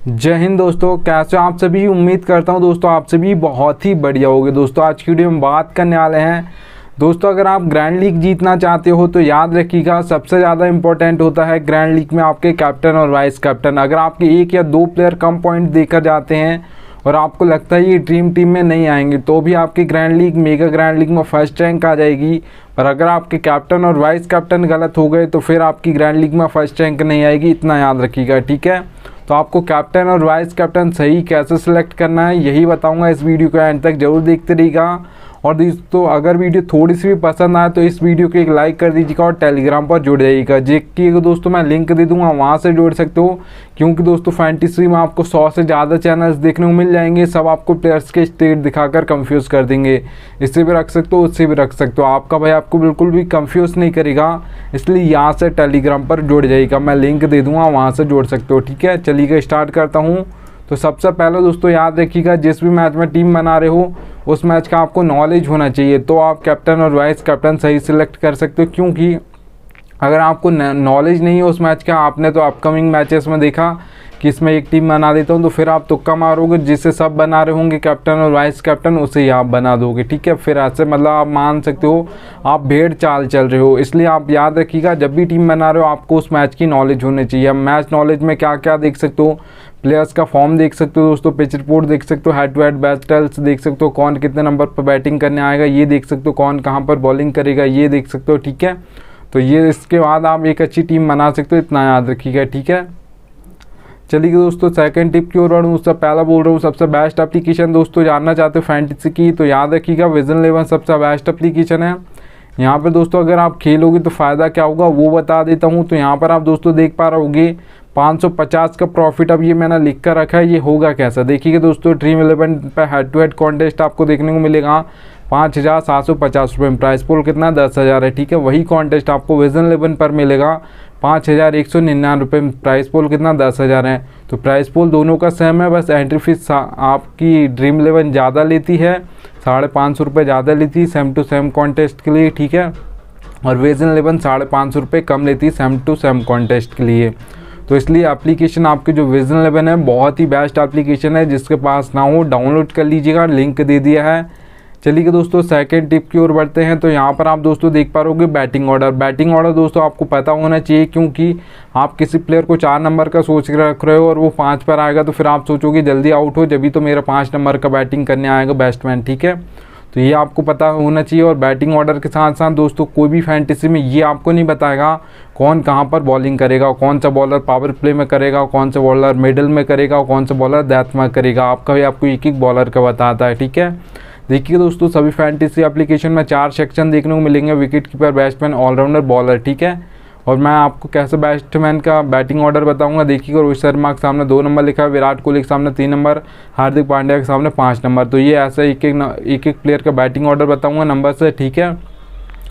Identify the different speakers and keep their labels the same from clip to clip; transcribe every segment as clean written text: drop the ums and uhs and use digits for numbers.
Speaker 1: जय हिंद दोस्तों, कैसे हो आप सभी। उम्मीद करता हूं दोस्तों आप सभी बहुत ही बढ़िया होगे। दोस्तों आज की वीडियो में बात करने वाले हैं दोस्तों, अगर आप ग्रैंड लीग जीतना चाहते हो तो याद रखिएगा सबसे ज़्यादा इंपॉर्टेंट होता है ग्रैंड लीग में आपके कैप्टन और वाइस कैप्टन। अगर आपके एक या दो प्लेयर कम पॉइंट देकर जाते हैं और आपको लगता है ये ड्रीम टीम में नहीं आएंगे तो भी आपकी grand league mega grand league में फर्स्ट रैंक आ जाएगी। पर अगर आपके कैप्टन और वाइस कैप्टन गलत हो गए तो फिर आपकी ग्रैंड लीग में फर्स्ट रैंक नहीं आएगी, इतना याद रखिएगा, ठीक है। तो आपको कैप्टन और वाइस कैप्टन सही कैसे सिलेक्ट करना है यही बताऊंगा। इस वीडियो को एंड तक जरूर देखते रहिएगा। और दोस्तों अगर वीडियो थोड़ी सी भी पसंद आए तो इस वीडियो को एक लाइक कर दीजिएगा और टेलीग्राम पर जुड़ जाइएगा। देखिएगा दोस्तों मैं लिंक दे दूंगा, वहां से जुड़ सकते हो, क्योंकि दोस्तों फैंटेसी में आपको 100 से ज़्यादा चैनल्स देखने को मिल जाएंगे। सब आपको प्लेयर्स के स्टेट दिखाकर कंफ्यूज कर देंगे, इससे भी रख सकते हो उससे भी रख सकते हो। आपका भाई आपको बिल्कुल भी कंफ्यूज नहीं करेगा, इसलिए यहाँ से टेलीग्राम पर जुड़ जाइएगा, मैं लिंक दे दूँगा, वहाँ से जुड़ सकते हो, ठीक है। चलिए स्टार्ट करता हूँ। तो सबसे पहले दोस्तों याद रखिएगा जिस भी मैच में टीम बना रहे हो उस मैच का आपको नॉलेज होना चाहिए, तो आप कैप्टन और वाइस कैप्टन सही सिलेक्ट कर सकते हो। क्योंकि अगर आपको नॉलेज नहीं है उस मैच का, आपने तो अपकमिंग मैचेस में देखा कि इसमें एक टीम बना देता हूँ तो फिर आप तुक्का मारोगे, जिससे सब बना रहे होंगे कैप्टन और वाइस कैप्टन उसे ही आप बना दोगे, ठीक है। फिर ऐसे मतलब आप मान सकते हो आप भेड़ चाल चल रहे हो। इसलिए आप याद रखिएगा जब भी टीम बना रहे हो आपको उस मैच की नॉलेज होनी चाहिए। अब मैच नॉलेज में क्या क्या देख सकते हो, प्लेयर्स का फॉर्म देख सकते हो दोस्तों, पिच रिपोर्ट देख सकते हो, हेड टू हेड बैटल्स देख सकते हो, कौन कितने नंबर पर बैटिंग करने आएगा ये देख सकते हो, कौन कहाँ पर बॉलिंग करेगा ये देख सकते हो, ठीक है। तो ये इसके बाद आप एक अच्छी टीम बना सकते हो, इतना याद रखिएगा, ठीक है। चलिए दोस्तों सेकंड टिप की ओर बढ़ूँ उससे पहला बोल रहा हूँ सबसे बेस्ट एप्लीकेशन दोस्तों जानना चाहते हो फैंटेसी की तो याद रखिएगा विजन 11 सबसे बेस्ट एप्लीकेशन है। यहाँ पर दोस्तों अगर आप खेलोगे तो फ़ायदा क्या होगा वो बता देता हूँ। तो यहाँ पर आप दोस्तों देख पा रहे होगे 550 का प्रॉफिट। अब ये मैंने लिख कर रखा है, ये होगा कैसा देखिएगा दोस्तों। ड्रीम 11 पर हेड टू हेड कॉन्टेस्ट आपको देखने को मिलेगा 5750 रुपये में, प्राइस पोल कितना 10,000 है, ठीक है। वही कॉन्टेस्ट आपको विजन 11 पर मिलेगा 5199 रुपये में, प्राइस पोल कितना 10,000 है। तो प्राइस पोल दोनों का सेम है, बस एंट्री फीस आपकी ड्रीम 11 ज़्यादा लेती है, 550 रुपये ज़्यादा लेती है सेम टू सेम कॉन्टेस्ट के लिए, ठीक है। और विजन 11 550 रुपये कम लेती है सेम टू सेम कॉन्टेस्ट के लिए। तो इसलिए एप्लीकेशन आपके जो विजन 11 है बहुत ही बेस्ट एप्लीकेशन है, जिसके पास ना हो डाउनलोड कर लीजिएगा, लिंक दे दिया है। चलिए दोस्तों सेकंड टिप की ओर बढ़ते हैं। तो यहाँ पर आप दोस्तों देख पा रहे बैटिंग ऑर्डर। बैटिंग ऑर्डर दोस्तों आपको पता होना चाहिए, क्योंकि आप किसी प्लेयर को 4 नंबर का सोच कर रख रहे हो और वो 5 पर आएगा तो फिर आप सोचोगे जल्दी आउट हो, जब तो मेरा 5 नंबर का बैटिंग करने आएगा बैट्समैन, ठीक है। तो ये आपको पता होना चाहिए। और बैटिंग ऑर्डर के साथ साथ दोस्तों कोई भी फैंटेसी में ये आपको नहीं बताएगा कौन कहाँ पर बॉलिंग करेगा, कौन सा बॉलर पावर प्ले में करेगा, कौन सा बॉलर मिडिल में करेगा, कौन सा बॉलर डेथ में करेगा, आपका भी आपको एक एक बॉलर का बताता है, ठीक है। देखिए दोस्तों सभी फैंटेसी एप्लीकेशन में 4 सेक्शन देखने को मिलेंगे, wicket keeper, batsman, allrounder, bowler, ठीक है। और मैं आपको कैसे बैट्समैन का बैटिंग ऑर्डर बताऊंगा। देखिएगा रोहित शर्मा के सामने 2 नंबर लिखा है, विराट कोहली के सामने 3 नंबर, हार्दिक पांड्या के सामने 5 नंबर। तो ये ऐसा एक एक प्लेयर का बैटिंग ऑर्डर बताऊंगा नंबर से, ठीक है।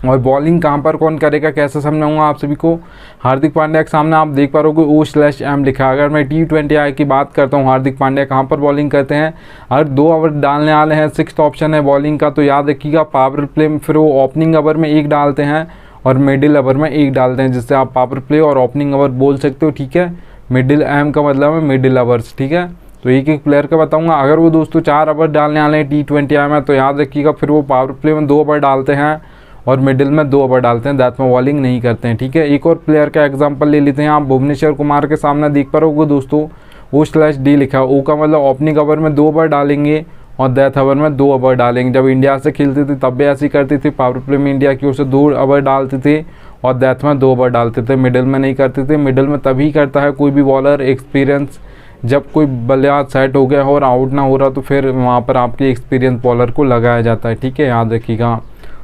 Speaker 1: और बॉलिंग कहाँ पर कौन करेगा कैसे समझाऊंगा आप सभी को। हार्दिक पांड्या के सामने आप देख पा रहे हो O/M लिखा है। अगर मैं T20I की बात करता हूँ हार्दिक पांड्या कहाँ पर बॉलिंग करते हैं, अगर 2 ओवर डालने वाले हैं, 6th ऑप्शन है बॉलिंग का, तो याद रखिएगा पावर प्ले में फिर वो ओपनिंग ओवर में 1 डालते हैं और मिडिल ओवर में 1 डालते हैं, जिससे आप पावर प्ले और ओपनिंग ओवर बोल सकते हो, ठीक है। मिडिल एम का मतलब है मिडिल ओवर्स, ठीक है। तो एक एक प्लेयर का बताऊंगा। अगर वो दोस्तों 4 ओवर डालने वाले हैं T20I में तो याद रखिएगा फिर वो पावर प्ले में 2 ओवर डालते हैं और मिडिल में 2 ओवर डालते हैं, दैट में बॉलिंग नहीं करते हैं, ठीक है। एक और प्लेयर का एग्जांपल ले लेते हैं। आप भुवनेश्वर कुमार के सामने देख पा रहे होगे दोस्तों O/D लिखा है। O का मतलब ओपनिंग ओवर में 2 ओवर डालेंगे और डेथ ओवर में 2 ओवर डालेंगे। जब इंडिया से खेलते थे तब भी ऐसी करती थी, पावर प्ले में इंडिया की ओर से 2 ओवर डालते थे और डेथ में 2 ओवर डालते थे, मिडिल में नहीं करते थे। मिडिल में तभी करता है कोई भी बॉलर एक्सपीरियंस, जब कोई बल्लेबाज सेट हो गया हो और आउट ना हो रहा तो फिर वहाँ पर आपके एक्सपीरियंस बॉलर को लगाया जाता है, ठीक है, याद रखिएगा।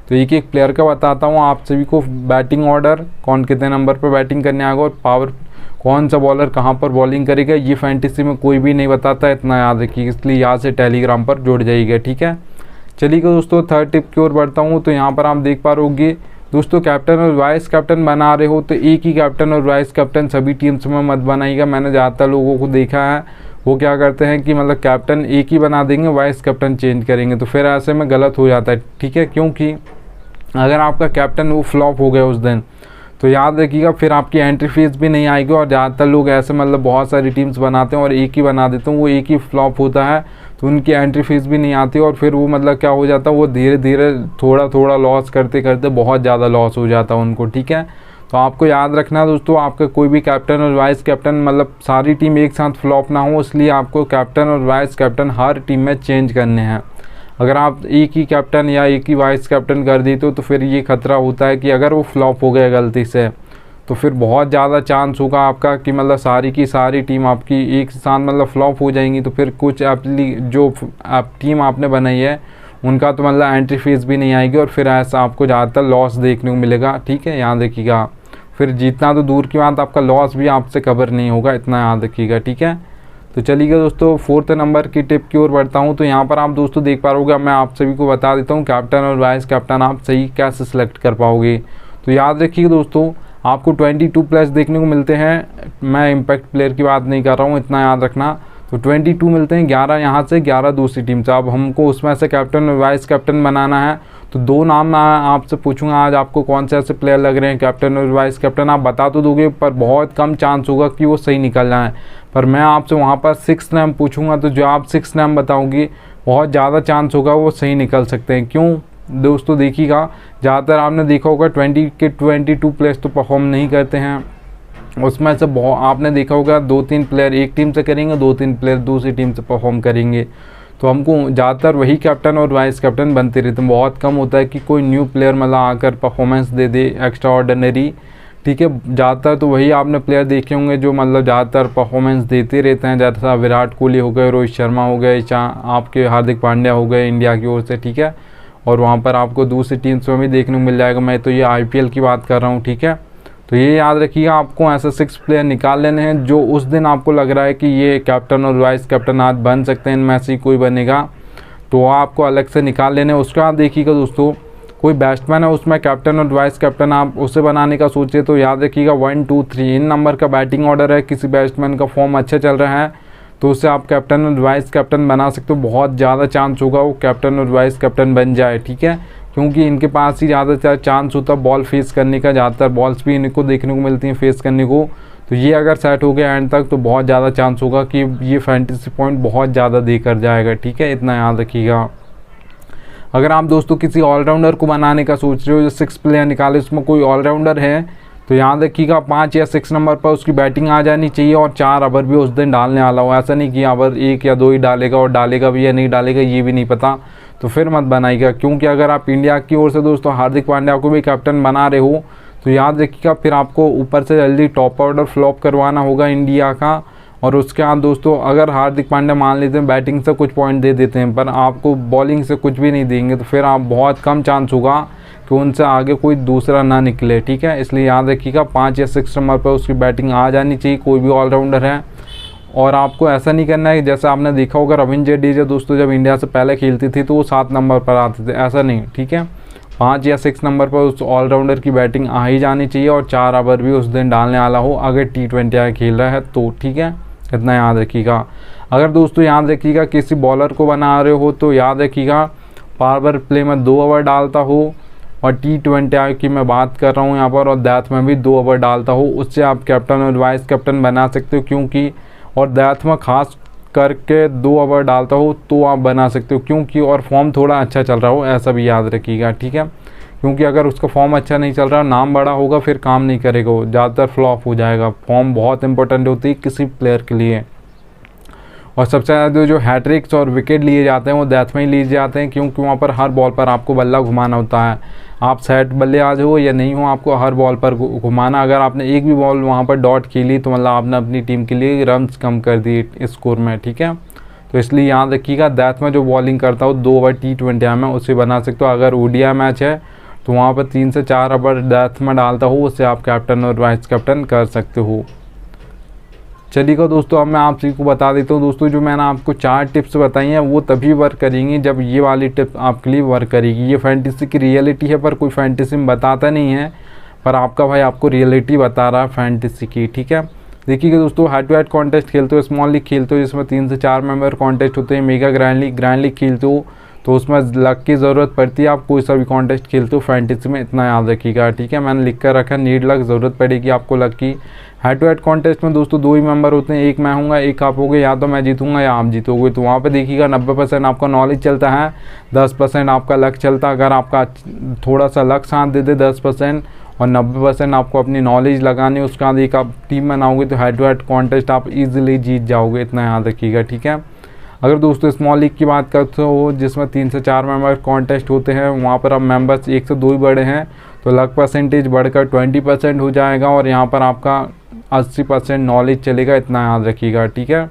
Speaker 1: तो एक एक प्लेयर का बताता हूँ आप सभी को बैटिंग ऑर्डर, कौन कितने नंबर पर बैटिंग करने आएगा और पावर कौन सा बॉलर कहाँ पर बॉलिंग करेगा, ये फैंटेसी में कोई भी नहीं बताता है, इतना याद रखिए, इसलिए यहाँ से टेलीग्राम पर जुड़ जाइएगा, ठीक है। चलिए दोस्तों थर्ड टिप की ओर बढ़ता हूँ। तो यहाँ पर आप देख पा रहे होंगे दोस्तों कैप्टन और वाइस कैप्टन बना रहे हो तो एक ही कैप्टन और वाइस कैप्टन सभी टीम्स में मत बनाइएगा। मैंने ज़्यादातर लोगों को देखा है वो क्या करते हैं कि मतलब कैप्टन एक ही बना देंगे, वाइस कैप्टन चेंज करेंगे, तो फिर ऐसे में गलत हो जाता है, ठीक है। क्योंकि अगर आपका कैप्टन वो फ्लॉप हो गया उस दिन तो याद रखिएगा फिर आपकी एंट्री फीस भी नहीं आएगी। और ज़्यादातर लोग ऐसे मतलब बहुत सारी टीम्स बनाते हैं और एक ही बना देते हैं, वो एक ही फ्लॉप होता है तो उनकी एंट्री फीस भी नहीं आती और फिर वो मतलब क्या हो जाता है, वो धीरे धीरे थोड़ा थोड़ा लॉस करते करते बहुत ज़्यादा लॉस हो जाता है उनको। ठीक है, तो आपको याद रखना दोस्तों, आपका कोई भी कैप्टन और वाइस कैप्टन मतलब सारी टीम एक साथ फ्लॉप ना हो, इसलिए आपको कैप्टन और वाइस कैप्टन हर टीम में चेंज करने हैं। अगर आप एक ही कैप्टन या एक ही वाइस कैप्टन कर देते हो तो फिर ये खतरा होता है कि अगर वो फ्लॉप हो गया गलती से तो फिर बहुत ज़्यादा चांस होगा आपका कि मतलब सारी की सारी टीम आपकी एक साथ मतलब फ्लॉप हो जाएंगी। तो फिर कुछ अपनी जो टीम आपने बनाई है उनका तो मतलब एंट्री फीस भी नहीं आएगी और फिर ऐसा आपको ज़्यादातर लॉस देखने को मिलेगा। ठीक है, याद रखिएगा। फिर जीतना तो दूर की बात, आपका लॉस भी आपसे कवर नहीं होगा, इतना याद रखिएगा। ठीक है, तो चलिए दोस्तों 4th नंबर की टिप की ओर बढ़ता हूँ। तो यहाँ पर आप दोस्तों देख पा रहोगे, मैं आप सभी को बता देता हूँ कैप्टन और वाइस कैप्टन आप सही कैसे सिलेक्ट कर पाओगे। तो याद रखिएगा दोस्तों, आपको 22 प्लस देखने को मिलते हैं। मैं इम्पैक्ट प्लेयर की बात नहीं कर रहा हूँ, इतना याद रखना। तो 22 मिलते हैं, 11 यहाँ से 11 दूसरी टीम से। अब हमको उसमें से कैप्टन और वाइस कैप्टन बनाना है। तो 2 नाम मैं आपसे पूछूंगा आज, आपको कौन से ऐसे प्लेयर लग रहे हैं कैप्टन और वाइस कैप्टन, आप बता तो दोगे पर बहुत कम चांस होगा कि वो सही निकल जाए। पर मैं आपसे वहाँ पर 6 नाम पूछूंगा, तो जो आप 6 नाम बताओगे बहुत ज़्यादा चांस होगा वो सही निकल सकते हैं। क्यों दोस्तों, देखिएगा ज़्यादातर आपने देखा होगा 22 प्लेयर्स तो परफॉर्म नहीं करते हैं, उसमें से बहुत आपने देखा होगा 2-3 प्लेयर एक टीम से करेंगे, 2-3 प्लेयर दूसरी टीम से परफॉर्म करेंगे। तो हमको ज़्यादातर वही कैप्टन और वाइस कैप्टन बनते रहते हैं। बहुत कम होता है कि कोई न्यू प्लेयर मतलब आकर परफॉर्मेंस दे दे एक्स्ट्रा ऑर्डिनरी। ठीक है, ज़्यादातर तो वही आपने प्लेयर देखे होंगे जो मतलब ज़्यादातर परफॉर्मेंस देते रहते हैं, जैसा विराट कोहली हो गए, रोहित शर्मा हो गए, आपके हार्दिक पांड्या हो गए इंडिया की ओर से। ठीक है, और वहाँ पर आपको दूसरी टीम्स में भी देखने को मिल जाएगा। मैं तो ये IPL की बात कर रहा हूँ। ठीक है, तो ये याद रखिएगा, आपको ऐसे 6 प्लेयर निकाल लेने हैं जो उस दिन आपको लग रहा है कि ये कैप्टन और वाइस कैप्टन आज बन सकते हैं, इनमें से कोई बनेगा तो आपको अलग से निकाल लेने। उसका आप देखिएगा दोस्तों, कोई बैट्समैन है उसमें कैप्टन और वाइस कैप्टन आप उसे बनाने का सोचिए तो याद रखिएगा 1, 2, 3 इन नंबर का बैटिंग ऑर्डर है। किसी बैट्समैन का फॉर्म अच्छा चल रहा है तो उससे आप कैप्टन और वाइस कैप्टन बना सकते हो। बहुत ज़्यादा चांस होगा वो कैप्टन और वाइस कैप्टन बन जाए। ठीक है, क्योंकि इनके पास ही ज़्यादातर चांस होता है बॉल फेस करने का, ज़्यादातर बॉल्स भी इनको देखने को मिलती हैं फेस करने को। तो ये अगर सेट हो गया एंड तक तो बहुत ज़्यादा चांस होगा कि ये फैंटेसी पॉइंट बहुत ज़्यादा देकर जाएगा। ठीक है, इतना याद रखिएगा। अगर आप दोस्तों किसी ऑलराउंडर को बनाने का सोच रहे हो, जो 6 प्लेयर निकाले उसमें कोई ऑलराउंडर है तो याद रखिएगा 5 या 6 नंबर पर उसकी बैटिंग आ जानी चाहिए और 4 ओवर भी उस दिन डालने वाला हो। ऐसा नहीं कि ओवर 1 या 2 ही डालेगा और डालेगा भी या नहीं डालेगा ये भी नहीं पता, तो फिर मत बनाइएगा। क्योंकि अगर आप इंडिया की ओर से दोस्तों हार्दिक पांड्या को भी कैप्टन बना रहे हो तो याद रखिएगा फिर आपको ऊपर से जल्दी टॉप ऑर्डर फ्लॉप करवाना होगा इंडिया का। और उसके बाद दोस्तों अगर हार्दिक पांड्या मान लेते हैं बैटिंग से कुछ पॉइंट दे देते हैं पर आपको बॉलिंग से कुछ भी नहीं देंगे तो फिर आप बहुत कम चांस होगा कि उनसे आगे कोई दूसरा ना निकले। ठीक है, इसलिए याद रखिएगा 5 या 6 नंबर पर उसकी बैटिंग आ जानी चाहिए, कोई भी ऑलराउंडर है। और आपको ऐसा नहीं करना है जैसे आपने देखा होगा रविंद्र जडेजा दोस्तों जब इंडिया से पहले खेलती थी तो वो 7 नंबर पर आते थे, ऐसा नहीं। ठीक है, 5 या 6 नंबर पर उस ऑलराउंडर की बैटिंग आ ही जानी चाहिए और 4 ओवर भी उस दिन डालने वाला हो अगर T20 खेल रहा है तो। ठीक है, इतना याद रखिएगा। अगर दोस्तों याद रखिएगा किसी बॉलर को बना रहे हो तो याद रखिएगा पावर प्ले में 2 ओवर डालता हो और T20 की मैं बात कर रहा हूँ यहाँ पर, और डेथ में भी 2 ओवर डालता हो, उससे आप कैप्टन और वाइस कैप्टन बना सकते हो। क्योंकि और डेथ में खास करके 2 ओवर डालता हो तो आप बना सकते हो क्योंकि और फॉर्म थोड़ा अच्छा चल रहा हो, ऐसा भी याद रखिएगा। ठीक है, क्योंकि अगर उसका फॉर्म अच्छा नहीं चल रहा, नाम बड़ा होगा, फिर काम नहीं करेगा, वो ज़्यादातर फ्लॉप हो जाएगा। फॉर्म बहुत इंपॉर्टेंट होती है किसी प्लेयर के लिए। और सबसे ज़्यादा जो हैट्रिक्स और विकेट लिए जाते हैं वो डेथ में ही लिए जाते हैं, क्योंकि वहाँ पर हर बॉल पर आपको बल्ला घुमाना होता है। आप सेट बल्लेबाज हो या नहीं हो, आपको हर बॉल पर घुमाना। अगर आपने एक भी बॉल वहाँ पर डॉट खेली तो मतलब आपने अपनी टीम के लिए रन्स कम कर दिए स्कोर में। ठीक है, तो इसलिए याद रखिएगा डेथ में जो बॉलिंग करता हो 2 ओवर T20 में उसे बना सकते हो। अगर ODI मैच है तो वहाँ पर 3 से 4 ओवर डेथ में डालता हो, उससे आप कैप्टन और वाइस कैप्टन कर सकते हो। चलिएगा दोस्तों, अब मैं आप सभी को बता देता हूँ दोस्तों, जो मैंने आपको 4 टिप्स बताई हैं वो तभी वर्क करेंगी जब ये वाली टिप्स आपके लिए वर्क करेगी। ये फैंटेसी की रियलिटी है पर कोई फैंटेसी में बताता नहीं है, पर आपका भाई आपको रियलिटी बता रहा है फैंटेसी की। ठीक है, देखिएगा दोस्तों, हेड टू हेड कॉन्टेस्ट खेलते हो, स्मॉल लीग खेलते हो जिसमें 3 से 4 मेंबर कॉन्टेस्ट होते हैं, मेगा ग्रैंड लीग खेलते हो तो उसमें लक की ज़रूरत पड़ती है। आप कोई सा भी कॉन्टेस्ट खेलते हो फैंटेसी में, इतना याद रखिएगा, ठीक है। मैंने लिख कर रखा नीड लक, ज़रूरत पड़ेगी आपको लक की। हेड टू हेड कॉन्टेस्ट में दोस्तों 2 ही मेंबर होते हैं, एक मैं हूँगा एक आप होगे, या तो मैं जीतूंगा या आप जीतोगे। तो वहाँ पे देखिएगा 90% आपका नॉलेज चलता है, 10% आपका लक चलता है। अगर आपका थोड़ा सा लक साथ दे दे 10% और 90% आपको अपनी नॉलेज लगानी, उसके बाद एक आप टीम बनाओगे तो हेड टू हेड कॉन्टेस्ट आप इजीली जीत जाओगे, इतना याद रखिएगा, ठीक है। अगर दोस्तों स्मॉल लीग की बात करते हो जिसमें 3 से 4 मेंबर कॉन्टेस्ट होते हैं, वहाँ पर अब मेंबर्स 1 से 2 ही बड़े हैं तो लक परसेंटेज बढ़कर 20% हो जाएगा और यहाँ पर आपका 80% नॉलेज चलेगा, इतना याद रखिएगा, ठीक है।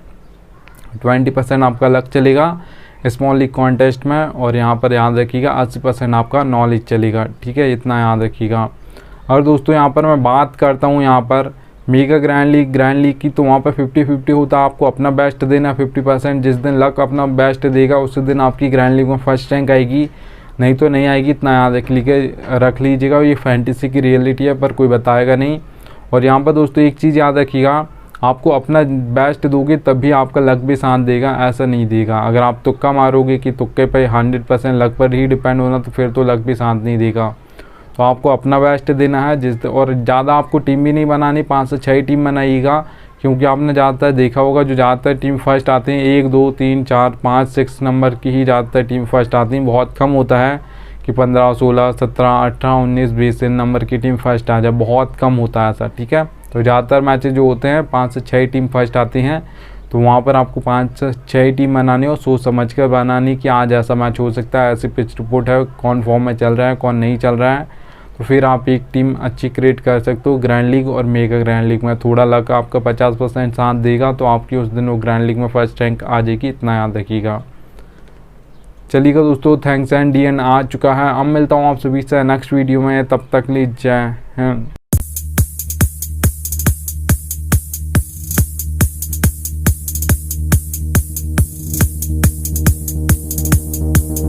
Speaker 1: 20% आपका लक चलेगा स्मॉल लीग कॉन्टेस्ट में और यहाँ पर याद रखिएगा 80% आपका नॉलेज चलेगा, ठीक है, इतना याद रखिएगा। और दोस्तों यहाँ पर मैं बात करता हूँ यहाँ पर मेगा ग्रैंड लीग की, तो वहाँ पर 50-50 होता है, आपको अपना बेस्ट देना 50%। जिस दिन लक अपना बेस्ट देगा उसी दिन आपकी ग्रैंड लीग में फर्स्ट रैंक आएगी, नहीं तो नहीं आएगी, इतना याद रख लीजिएगा। ये फैंटेसी की रियलिटी है, पर कोई बताएगा नहीं। और यहाँ पर दोस्तों एक चीज़ याद रखिएगा, आपको अपना बेस्ट दोगे तभी आपका लक भी साथ देगा, ऐसा नहीं देगा। अगर आप तुक्का मारोगे कि तुक्के पे 100% लक पर ही डिपेंड होना, तो फिर तो लक भी साथ नहीं देगा। तो आपको अपना बेस्ट देना है और ज़्यादा आपको टीम भी नहीं बनानी, 5 से 6 टीम बनाइएगा, क्योंकि आपने ज़्यादातर देखा होगा जो ज़्यादातर टीम फर्स्ट आते हैं 1 2 3 4 5 6 नंबर की ही ज़्यादातर टीम फर्स्ट आती हैं। बहुत कम होता है कि 15 16 17 18 19 20 नंबर की टीम फर्स्ट आ जाए, बहुत कम होता है ऐसा, ठीक है। तो ज़्यादातर मैचेज जो होते हैं 5 से 6 टीम फर्स्ट आती हैं, तो वहाँ पर आपको 5 से 6 टीम बनानी और सोच समझ कर बनानी कि आज ऐसा मैच हो सकता है, ऐसी पिच रिपोर्ट है, कौन फॉर्म में चल रहा है कौन नहीं चल रहा है, तो फिर आप एक टीम अच्छी क्रिएट कर सकते हो। ग्रैंड लीग और मेगा ग्रैंड लीग में थोड़ा लक आपका 50% साथ देगा तो आपकी उस दिन वो ग्रैंड लीग में फर्स्ट रैंक आ जाएगी, इतना याद रखिएगा। चलिएगा दोस्तों, थैंक्स एंड डी एंड आ चुका है। अब मिलता हूँ आप सभी से नेक्स्ट वीडियो में, तब तक लीजिए जय हिंद।